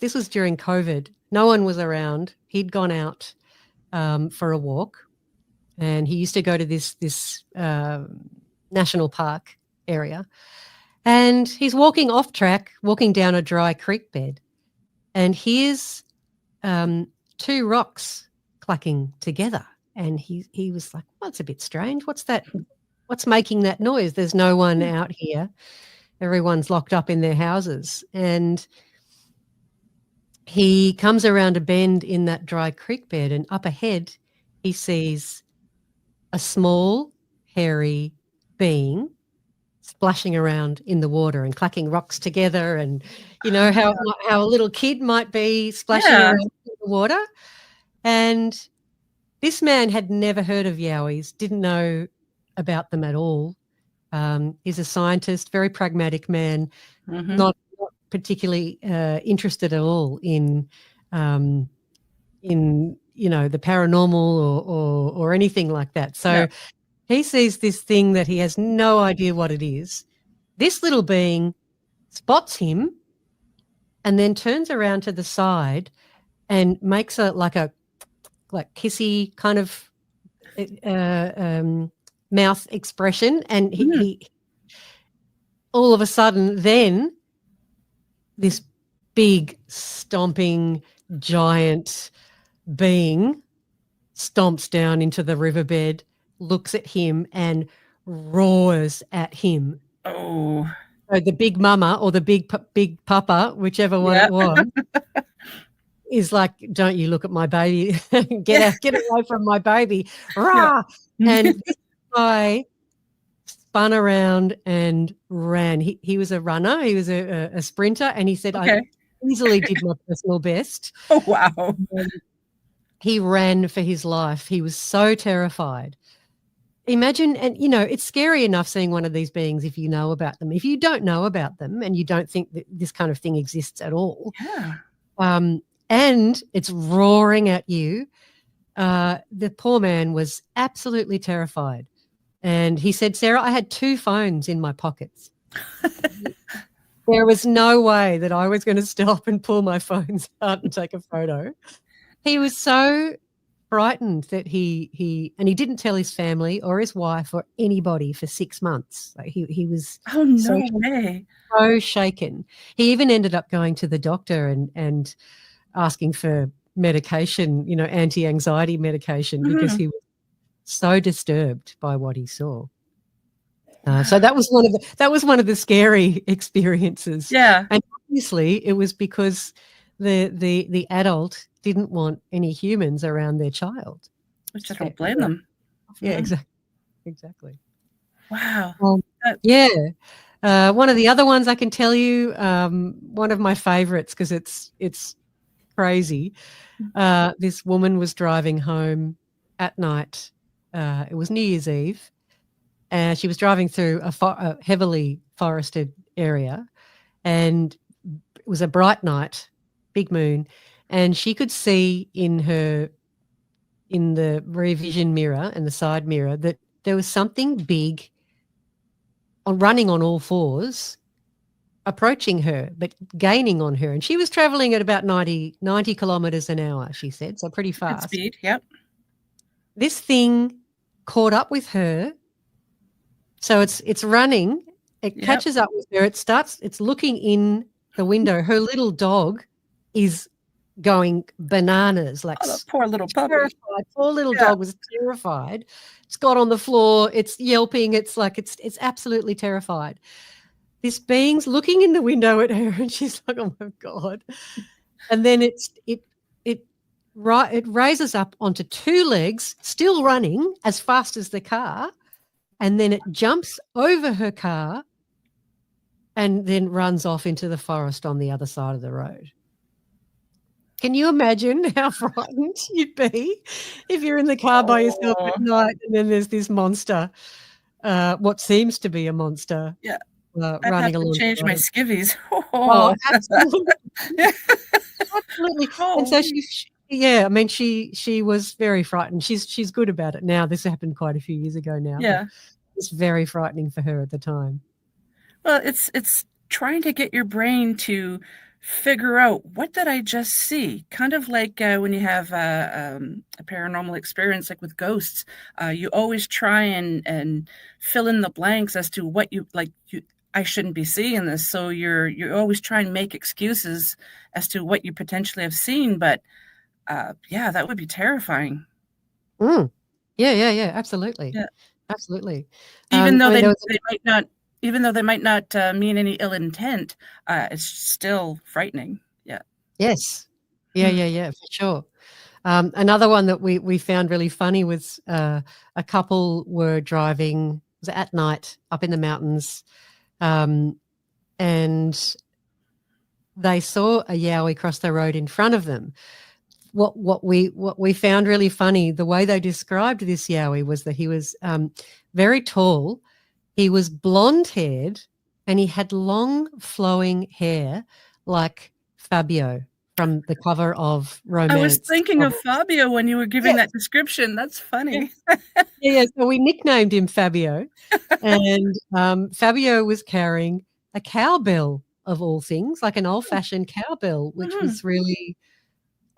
this was during COVID. No one was around. He'd gone out for a walk, and he used to go to this national park area. And he's walking off track, walking down a dry creek bed, and hears two rocks clacking together. And he was like, well, it's a bit strange. What's that? What's making that noise? There's no one out here. Everyone's locked up in their houses. And he comes around a bend in that dry creek bed, and up ahead he sees a small, hairy being splashing around in the water and clacking rocks together. And you know how a little kid might be splashing around in the water. And this man had never heard of Yowies, didn't know about them at all. He's a scientist, very pragmatic man, not particularly interested at all in the paranormal or anything like that. So he sees this thing that he has no idea what it is. This little being spots him and then turns around to the side and makes a kissy kind of mouth expression, and he all of a sudden then this big stomping giant being stomps down into the riverbed, looks at him and roars at him. Oh. So the big mama or the big papa, whichever one it was, is like, don't you look at my baby. Get away from my baby. Rah! And this guy spun around and ran. He was a runner. He was a sprinter. And he said, I easily did my personal best. Oh, wow. He ran for his life. He was so terrified. Imagine, and it's scary enough seeing one of these beings if you know about them. If you don't know about them and you don't think that this kind of thing exists at all, and it's roaring at you, the poor man was absolutely terrified. And he said, Sarah, I had 2 phones in my pockets. There was no way that I was going to stop and pull my phones out and take a photo. He was so frightened that he didn't tell his family or his wife or anybody for 6 months. Like he was so shaken. He even ended up going to the doctor and asking for medication, anti-anxiety medication, because he was so disturbed by what he saw. So that was one of the scary experiences. Yeah. And obviously it was because the adult didn't want any humans around their child. Which I don't blame them. Yeah, exactly. Wow. One of the other ones I can tell you, one of my favorites, because it's crazy. This woman was driving home at night. It was New Year's Eve. And she was driving through a heavily forested area, and it was a bright night, big moon, and she could see in the rear vision mirror and the side mirror that there was something big running on all fours approaching her, but gaining on her. And she was traveling at about 90 kilometers an hour, she said, so pretty Good fast. speed. Yep. This thing caught up with her. So it's running. It catches up with her. It's looking in the window. Her little dog is going bananas, like the poor little puppy. Terrified. Poor little dog was terrified. It's got on the floor. It's yelping. It's like it's absolutely terrified. This being's looking in the window at her, and she's like, "Oh my God!" And then it raises up onto two legs, still running as fast as the car, and then it jumps over her car, and then runs off into the forest on the other side of the road. Can you imagine how frightened you'd be if you're in the car by yourself at night, and then there's this monster, what seems to be a monster, running along? I'd have to change my skivvies. Oh, absolutely. Absolutely. And so she was very frightened. She's good about it now. This happened quite a few years ago now. Yeah. It's very frightening for her at the time. Well, it's trying to get your brain to figure out, what did I just see? Kind of like when you have a paranormal experience, like with ghosts, you always try and fill in the blanks as to what I shouldn't be seeing this. So you're always trying to make excuses as to what you potentially have seen. But that would be terrifying. Yeah, absolutely. Yeah. Absolutely. Even though they might not mean any ill intent, it's still frightening. Yeah. Yes. Yeah, for sure. Another one that we found really funny was a couple were driving at night up in the mountains, and they saw a Yowie cross the road in front of them. What we found really funny, the way they described this Yowie was that he was very tall. He was blonde-haired, and he had long flowing hair like Fabio from the cover of Romance. I was thinking of Fabio when you were giving that description. That's funny. Yeah, so we nicknamed him Fabio. And Fabio was carrying a cowbell, of all things, like an old-fashioned cowbell, which was really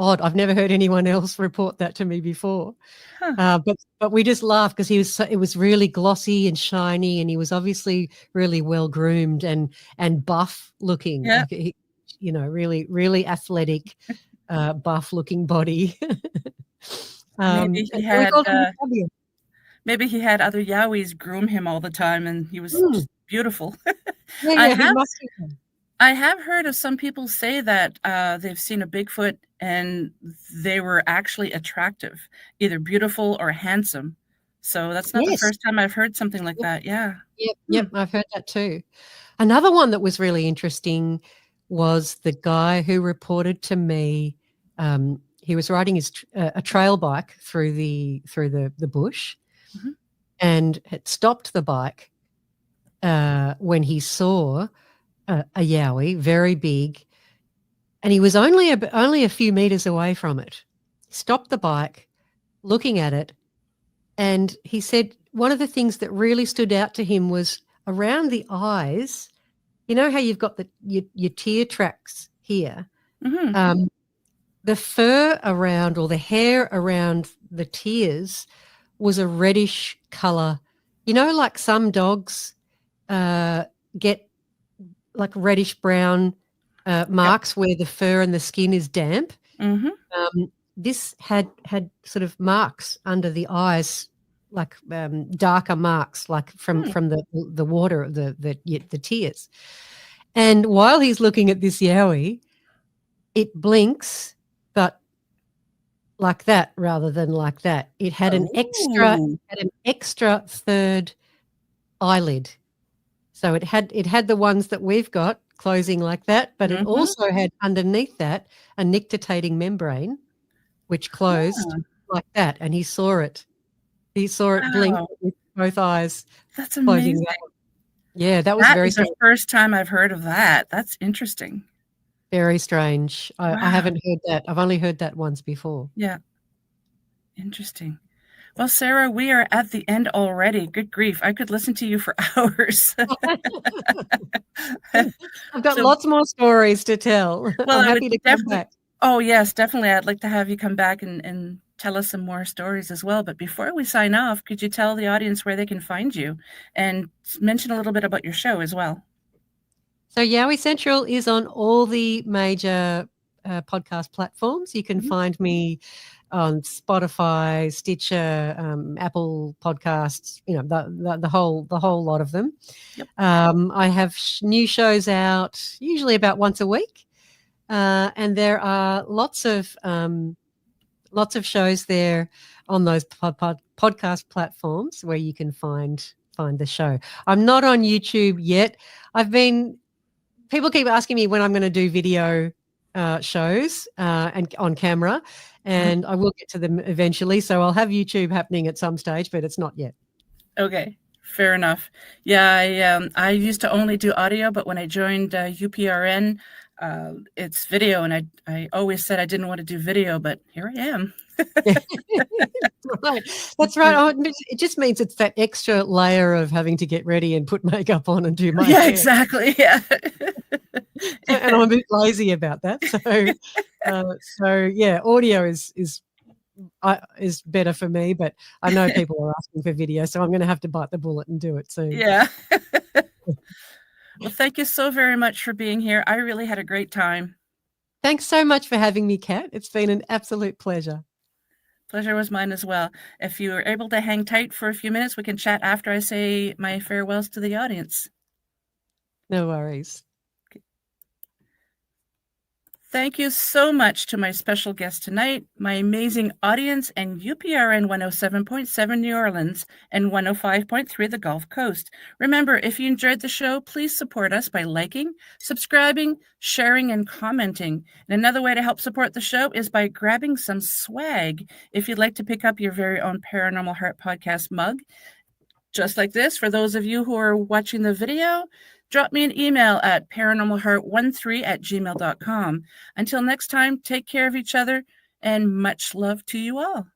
odd. I've never heard anyone else report that to me before. But we just laughed because it was really glossy and shiny, and he was obviously really well groomed and buff looking. Yeah. Like really, really athletic, buff looking body. Maybe he had other Yowies groom him all the time, and he was just beautiful. I have heard of some people say that they've seen a Bigfoot and they were actually attractive, either beautiful or handsome. So that's not the first time I've heard something like that. Yeah. Yep, I've heard that too. Another one that was really interesting was the guy who reported to me. He was riding a trail bike through the bush, and had stopped the bike when he saw a Yowie, very big, and he was only a few meters away from it. He stopped the bike, looking at it, and he said one of the things that really stood out to him was around the eyes. You know how you've got your tear tracks here? The fur around, or the hair around the tears, was a reddish color. You know, like some dogs get like reddish brown marks where the fur and the skin is damp. This had sort of marks under the eyes, like darker marks, like from the water of the tears. And while he's looking at this Yowie, it blinks, but like that rather than like that. It had an extra third eyelid. So it had the ones that we've got closing like that, but it also had underneath that a nictitating membrane, which closed like that, and he saw it. He saw it blink with both eyes. That's amazing. Yeah, that was very strange. The first time I've heard of that. That's interesting. Very strange. I haven't heard that. I've only heard that once before. Yeah. Interesting. Well, Sarah, we are at the end already. Good grief. I could listen to you for hours. I've got So, lots more stories to tell. well, I'm I would happy to come definitely, back. oh, yes, definitely. I'd like to have you come back and tell us some more stories as well. But before we sign off, could you tell the audience where they can find you and mention a little bit about your show as well? So Yowie Central is on all the major podcast platforms. You can find me on Spotify, Stitcher, Apple Podcasts. You know, the whole lot of them. Yep. I have new shows out usually about once a week, and there are lots of shows there on those podcast platforms where you can find the show. I'm not on YouTube yet. People keep asking me when I'm going to do video shows and on camera, and I will get to them eventually. So I'll have YouTube happening at some stage, but it's not yet. Okay, fair enough. Yeah, I used to only do audio, but when I joined UPRN, it's video, and I always said I didn't want to do video, but here I am. Right. That's right. Oh, it just means it's that extra layer of having to get ready and put makeup on and do my hair. Exactly. Yeah. And I'm a bit lazy about that. So yeah, audio is better for me, but I know people are asking for video, so I'm going to have to bite the bullet and do it soon. Yeah. Well, thank you so very much for being here. I really had a great time. Thanks so much for having me, Kat. It's been an absolute pleasure. Pleasure was mine as well. If you are able to hang tight for a few minutes, we can chat after I say my farewells to the audience. No worries. Thank you so much to my special guest tonight, my amazing audience, and UPRN 107.7 New Orleans and 105.3 the Gulf Coast. Remember, if you enjoyed the show, please support us by liking, subscribing, sharing, and commenting. And another way to help support the show is by grabbing some swag. If you'd like to pick up your very own Paranormal Heart Podcast mug, just like this, for those of you who are watching the video, drop me an email at paranormalheart13@gmail.com. Until next time, take care of each other and much love to you all.